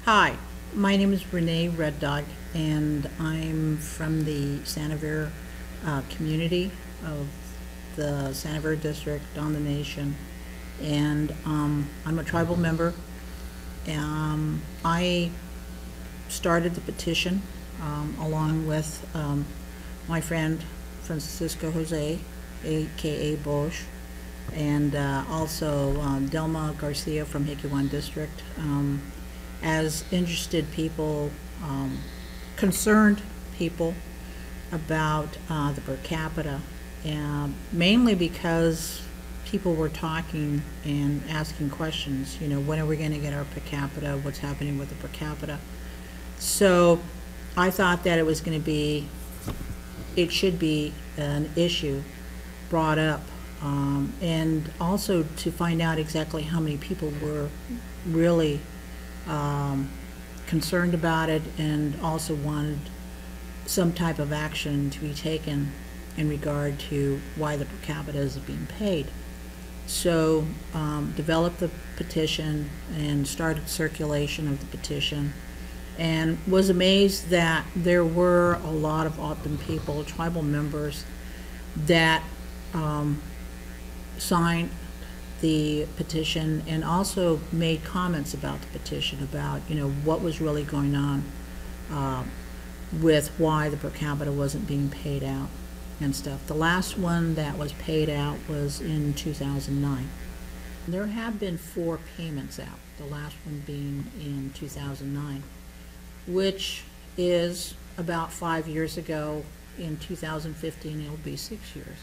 Hi, my name is Renne Reddog, and I'm from the Santa Vera community of the Santa Vera district on the nation, and I'm a tribal member. I started the petition along with my friend Francisco Jose, aka Bosch, and also Delma Garcia from Hickey-One District, as interested people, concerned people about the per capita, and mainly because people were talking and asking questions, you know, when are we going to get our per capita, what's happening with the per capita. So I thought that it should be an issue brought up, and also to find out exactly how many people were really concerned about it, and also wanted some type of action to be taken in regard to why the per capita is being paid. So developed the petition and started circulation of the petition, and was amazed that there were a lot of Ogden people, tribal members, that signed the petition and also made comments about the petition, about, you know, what was really going on with why the per capita wasn't being paid out and stuff. The last one that was paid out was in 2009. There have been 4 payments out, the last one being in 2009, which is about 5 years ago. In 2015, it'll be 6 years.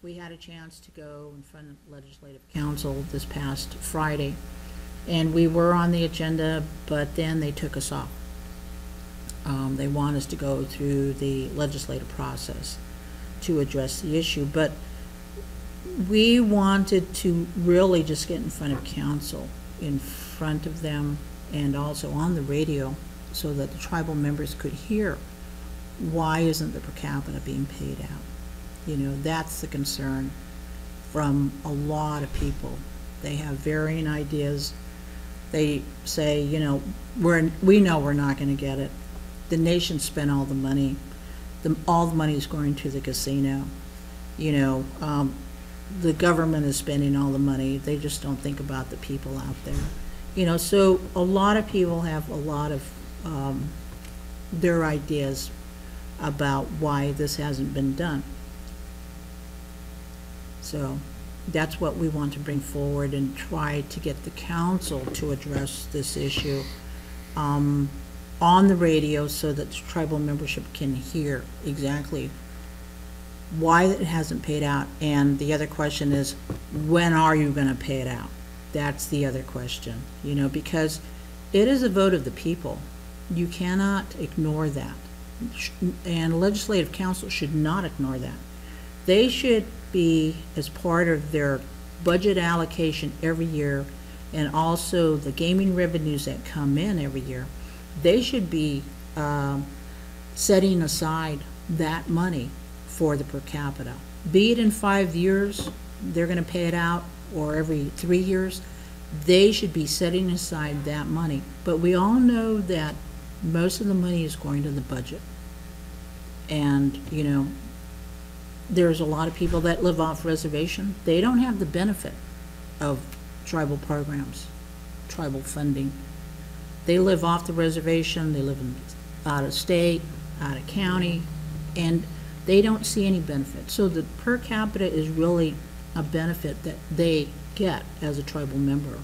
We had a chance to go in front of Legislative Council this past Friday, and we were on the agenda, but then they took us off. They want us to go through the legislative process to address the issue, but we wanted to really just get in front of council, in front of them, and also on the radio, so that the tribal members could hear, why isn't the per capita being paid out? You know, that's the concern from a lot of people. They have varying ideas. They say, you know, we know we're not going to get it. The nation spent all the money. All the money is going to the casino. You know, the government is spending all the money. They just don't think about the people out there. You know, so a lot of people have a lot of their ideas about why this hasn't been done. So that's what we want to bring forward and try to get the council to address this issue on the radio, so that the tribal membership can hear exactly why it hasn't paid out. And the other question is, when are you going to pay it out? That's the other question, you know, because it is a vote of the people. You cannot ignore that. And Legislative Council should not ignore that. They should be, as part of their budget allocation every year, and also the gaming revenues that come in every year, they should be setting aside that money for the per capita. Be it in 5 years, they're going to pay it out, or every 3 years, they should be setting aside that money. But we all know that most of the money is going to the budget. And, you know, there's a lot of people that live off reservation. They don't have the benefit of tribal programs, tribal funding. They live off the reservation, they live out of state, out of county, and they don't see any benefit. So the per capita is really a benefit that they get as a tribal member.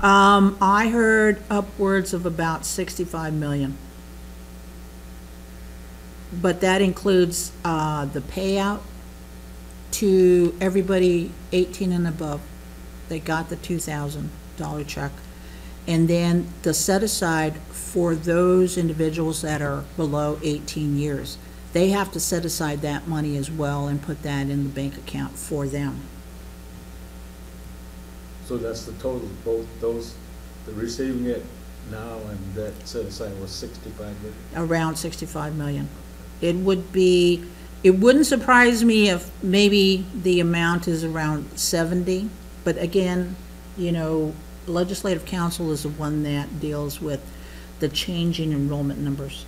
I heard upwards of about 65 million. But that includes the payout to everybody 18 and above. They got the $2,000 check. And then the set aside for those individuals that are below 18 years. They have to set aside that money as well and put that in the bank account for them. So that's the total, both those, the receiving it now and that set aside was 65 million? Around 65 million. It wouldn't surprise me if maybe the amount is around 70, but again, you know, legislative council is the one that deals with the changing enrollment numbers.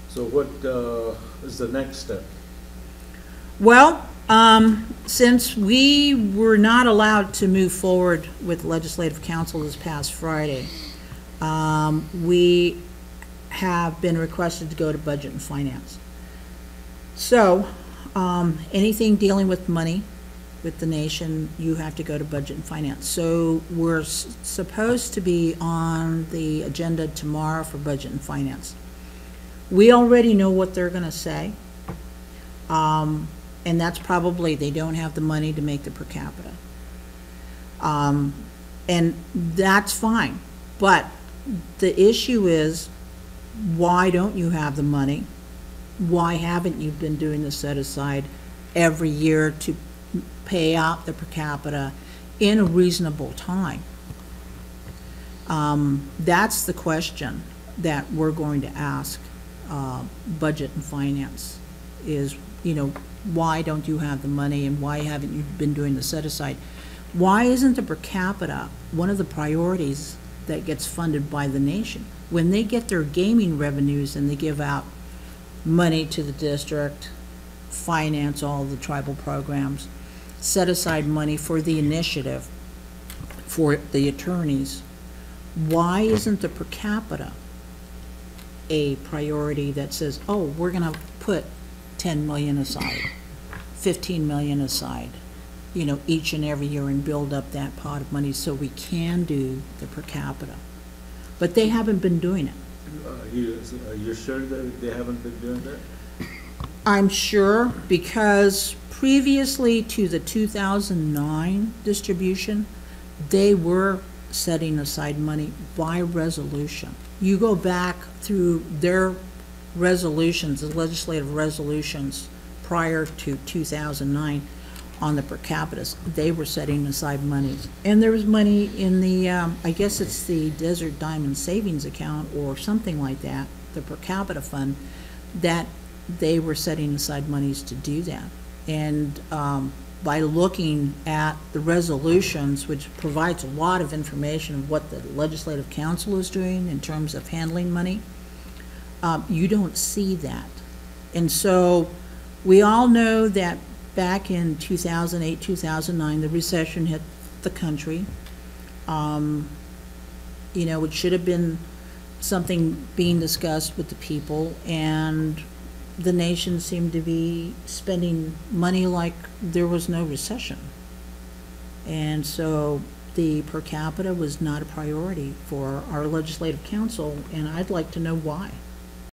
So what is the next step? Well, since we were not allowed to move forward with legislative council this past Friday, we have been requested to go to budget and finance. So, anything dealing with money with the nation, you have to go to budget and finance. So we're supposed to be on the agenda tomorrow for budget and finance. We already know what they're going to say. And that's probably they don't have the money to make the per capita. And that's fine. But the issue is, why don't you have the money? Why haven't you been doing the set aside every year to pay out the per capita in a reasonable time? That's the question that we're going to ask budget and finance is, you know, why don't you have the money and why haven't you been doing the set aside? Why isn't the per capita one of the priorities that gets funded by the nation? When they get their gaming revenues and they give out money to the district, finance all the tribal programs, set aside money for the initiative, for the attorneys, why isn't the per capita a priority that says, oh, we're going to put 10 million aside, 15 million aside, you know, each and every year and build up that pot of money so we can do the per capita? But they haven't been doing it. Are you sure that they haven't been doing that? I'm sure, because previously to the 2009 distribution, they were setting aside money by resolution. You go back through their resolutions, the legislative resolutions prior to 2009 on the per capitas, they were setting aside money. And there was money in the, I guess it's the Desert Diamond Savings Account or something like that, the per capita fund, that they were setting aside monies to do that. And by looking at the resolutions, which provides a lot of information of what the Legislative Council is doing in terms of handling money, you don't see that. And so we all know that back in 2008, 2009, the recession hit the country. You know, it should have been something being discussed with the people, and the nation seemed to be spending money like there was no recession. And so the per capita was not a priority for our legislative council, and I'd like to know why.